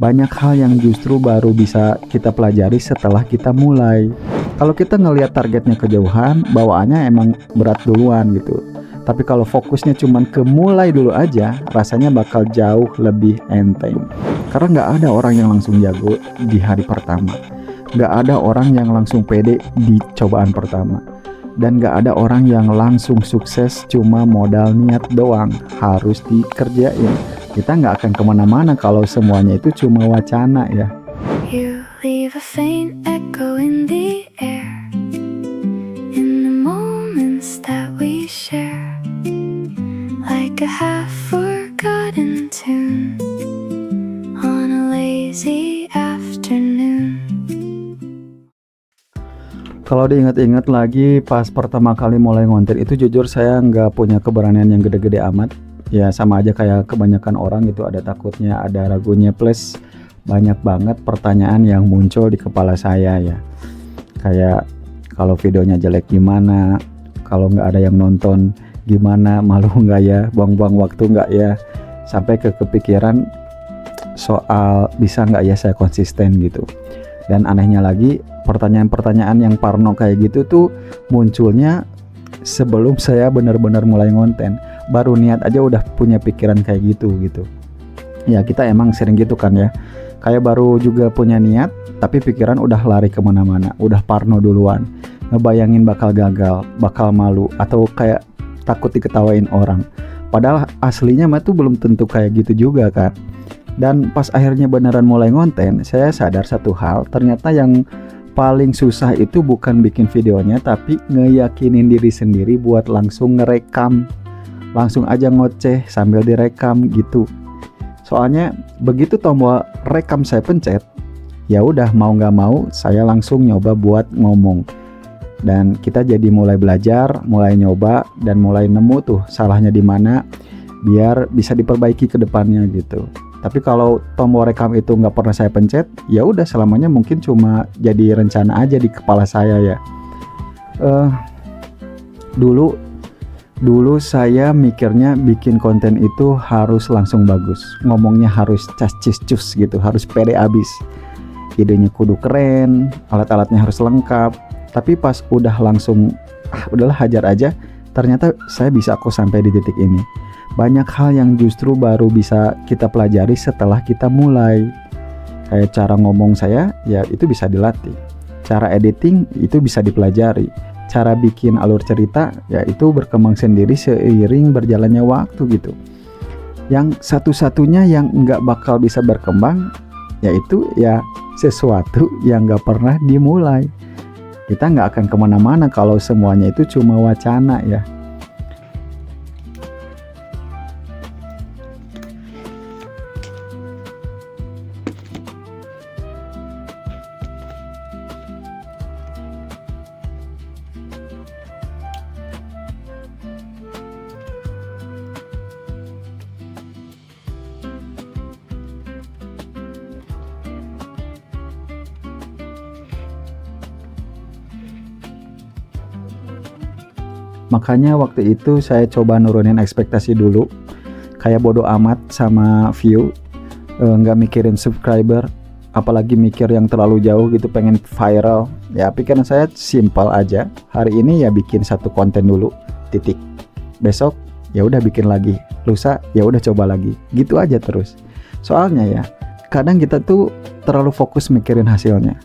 Banyak hal yang justru baru bisa kita pelajari setelah kita mulai. Kalau kita ngelihat targetnya kejauhan, bawaannya emang berat duluan gitu. Tapi kalau fokusnya cuman ke mulai dulu aja, rasanya bakal jauh lebih enteng. Karena nggak ada orang yang langsung jago di hari pertama. Nggak ada orang yang langsung pede di cobaan pertama. Dan gak ada orang yang langsung sukses cuma modal niat doang, harus dikerjain. Kita gak akan kemana-mana kalau semuanya itu cuma wacana ya. You leave a faint echo in the air, in the moments that we share, like a half-forgotten tune on a lazy afternoon. Kalau diingat-ingat lagi pas pertama kali mulai ngonten itu jujur saya nggak punya keberanian yang gede-gede amat. Ya sama aja kayak kebanyakan orang gitu, ada takutnya, ada ragunya, plus banyak banget pertanyaan yang muncul di kepala saya ya. Kayak kalau videonya jelek gimana, kalau nggak ada yang nonton gimana, malu nggak ya, buang-buang waktu nggak ya, sampai ke kepikiran soal bisa nggak ya saya konsisten gitu. Dan anehnya lagi, pertanyaan-pertanyaan yang parno kayak gitu tuh munculnya sebelum saya benar-benar mulai ngonten. Baru niat aja udah punya pikiran kayak gitu. Ya kita emang sering gitu kan ya. Kayak baru juga punya niat, tapi pikiran udah lari kemana-mana, udah parno duluan. Ngebayangin bakal gagal, bakal malu, atau kayak takut diketawain orang. Padahal aslinya mah tuh belum tentu kayak gitu juga kan. Dan pas akhirnya beneran mulai ngonten, saya sadar satu hal, ternyata yang paling susah itu bukan bikin videonya, tapi ngeyakinin diri sendiri buat langsung ngerekam, langsung aja ngoceh sambil direkam gitu. Soalnya begitu tombol rekam saya pencet, ya udah mau nggak mau saya langsung nyoba buat ngomong. Dan kita jadi mulai belajar, mulai nyoba, dan mulai nemu tuh salahnya di mana, biar bisa diperbaiki ke depannya gitu. Tapi kalau tombol rekam itu nggak pernah saya pencet, ya udah selamanya mungkin cuma jadi rencana aja di kepala saya ya. Dulu saya mikirnya bikin konten itu harus langsung bagus, ngomongnya harus cas-cis-cus gitu, harus pede abis. Idenya kudu keren, alat-alatnya harus lengkap. Tapi pas udah langsung, udahlah hajar aja, ternyata saya bisa kok sampai di titik ini. Banyak hal yang justru baru bisa kita pelajari setelah kita mulai. Kayak cara ngomong saya, ya itu bisa dilatih. Cara editing, itu bisa dipelajari. Cara bikin alur cerita, ya itu berkembang sendiri seiring berjalannya waktu gitu. Yang satu-satunya yang nggak bakal bisa berkembang, yaitu ya sesuatu yang nggak pernah dimulai. Kita nggak akan kemana-mana kalau semuanya itu cuma wacana ya. Makanya waktu itu saya coba nurunin ekspektasi dulu, kayak bodo amat sama view, nggak mikirin subscriber, apalagi mikir yang terlalu jauh gitu, pengen viral. Ya pikiran saya simpel aja, hari ini ya bikin satu konten dulu, titik. Besok ya udah bikin lagi, lusa ya udah coba lagi, gitu aja terus. Soalnya ya kadang kita tuh terlalu fokus mikirin hasilnya,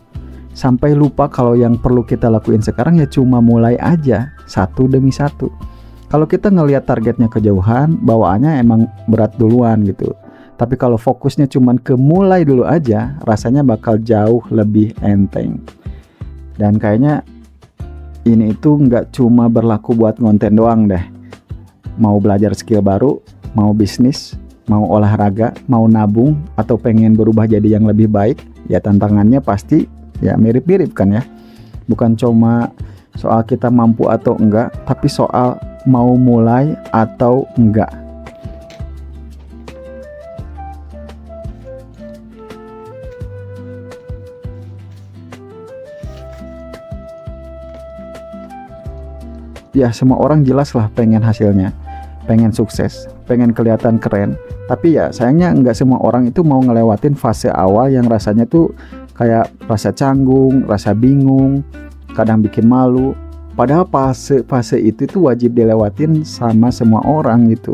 sampai lupa kalau yang perlu kita lakuin sekarang ya cuma mulai aja, satu demi satu. Kalau kita ngelihat targetnya kejauhan, bawaannya emang berat duluan gitu. Tapi kalau fokusnya cuma ke mulai dulu aja, rasanya bakal jauh lebih enteng. Dan kayaknya ini itu nggak cuma berlaku buat konten doang deh. Mau belajar skill baru, mau bisnis, mau olahraga, mau nabung, atau pengen berubah jadi yang lebih baik, ya tantangannya pasti ya mirip-mirip kan ya. Bukan cuma soal kita mampu atau enggak, tapi soal mau mulai atau enggak. Ya semua orang jelas lah pengen hasilnya, pengen sukses, pengen kelihatan keren, Tapi ya sayangnya nggak semua orang itu mau ngelewatin fase awal yang rasanya tuh kayak rasa canggung, rasa bingung, kadang bikin malu. Padahal fase itu tuh wajib dilewatin sama semua orang gitu.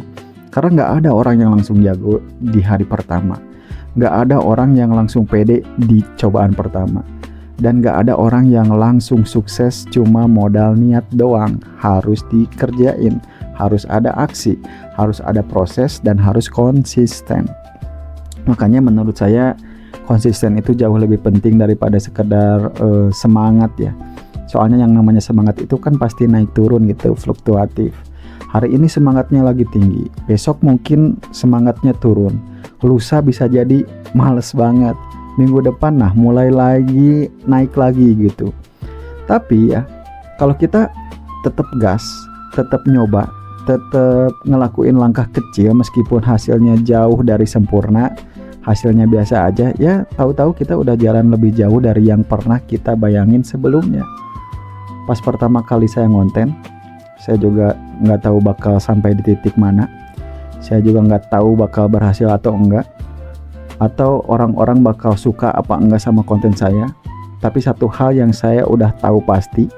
Karena nggak ada orang yang langsung jago di hari pertama. Nggak ada orang yang langsung pede di cobaan pertama. Dan nggak ada orang yang langsung sukses cuma modal niat doang. Harus dikerjain, harus ada aksi, harus ada proses, dan harus konsisten. Makanya menurut saya konsisten itu jauh lebih penting daripada sekedar semangat ya. Soalnya yang namanya semangat itu kan pasti naik turun gitu, fluktuatif. Hari ini semangatnya lagi tinggi, besok mungkin semangatnya turun, lusa bisa jadi males banget, minggu depan nah mulai lagi naik lagi gitu. Tapi ya kalau kita tetap gas, tetap nyoba, tetap ngelakuin langkah kecil meskipun hasilnya jauh dari sempurna, hasilnya biasa aja, ya tahu-tahu kita udah jalan lebih jauh dari yang pernah kita bayangin sebelumnya. Pas pertama kali saya ngonten, saya juga nggak tahu bakal sampai di titik mana. Saya juga nggak tahu bakal berhasil atau enggak, atau orang-orang bakal suka apa enggak sama konten saya. Tapi satu hal yang saya udah tahu pasti,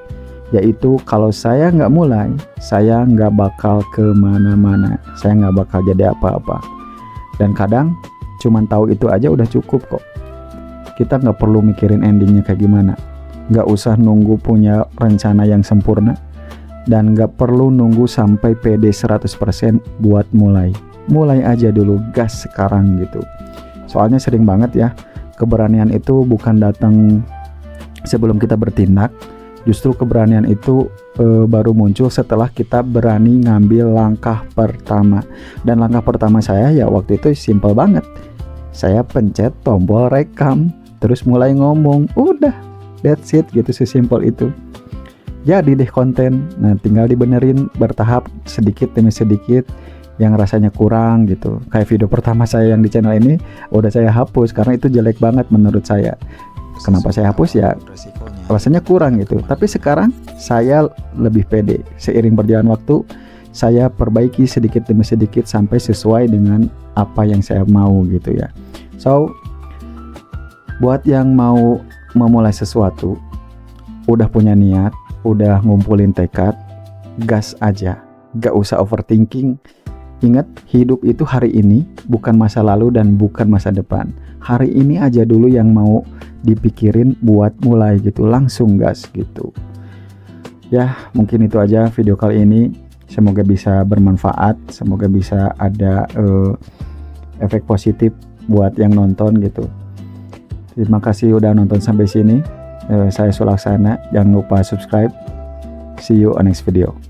yaitu kalau saya nggak mulai, saya nggak bakal kemana-mana, saya nggak bakal jadi apa-apa. Dan kadang cuman tahu itu aja udah cukup kok. Kita nggak perlu mikirin endingnya kayak gimana, nggak usah nunggu punya rencana yang sempurna, dan nggak perlu nunggu sampai pede 100% buat mulai. Mulai aja dulu, gas sekarang gitu. Soalnya sering banget ya, keberanian itu bukan datang sebelum kita bertindak. Justru keberanian itu baru muncul setelah kita berani ngambil langkah pertama. Dan langkah pertama saya ya waktu itu simple banget. Saya pencet tombol rekam, terus mulai ngomong, udah, that's it gitu, sesimpel itu. Jadi deh konten, nah tinggal dibenerin bertahap sedikit demi sedikit yang rasanya kurang gitu. Kayak video pertama saya yang di channel ini udah saya hapus karena itu jelek banget menurut saya. Kenapa saya hapus ya? Rasanya kurang gitu. Tapi sekarang saya lebih pede. Seiring berjalan waktu, saya perbaiki sedikit demi sedikit sampai sesuai dengan apa yang saya mau gitu ya. So, buat yang mau memulai sesuatu, udah punya niat, udah ngumpulin tekad, gas aja, gak usah overthinking. Ingat, hidup itu hari ini, bukan masa lalu dan bukan masa depan. Hari ini aja dulu yang mau dipikirin buat mulai gitu, langsung gas gitu. Ya, mungkin itu aja video kali ini. Semoga bisa bermanfaat, semoga bisa ada efek positif buat yang nonton gitu. Terima kasih udah nonton sampai sini. Saya Sulaksana, jangan lupa subscribe. See you on next video.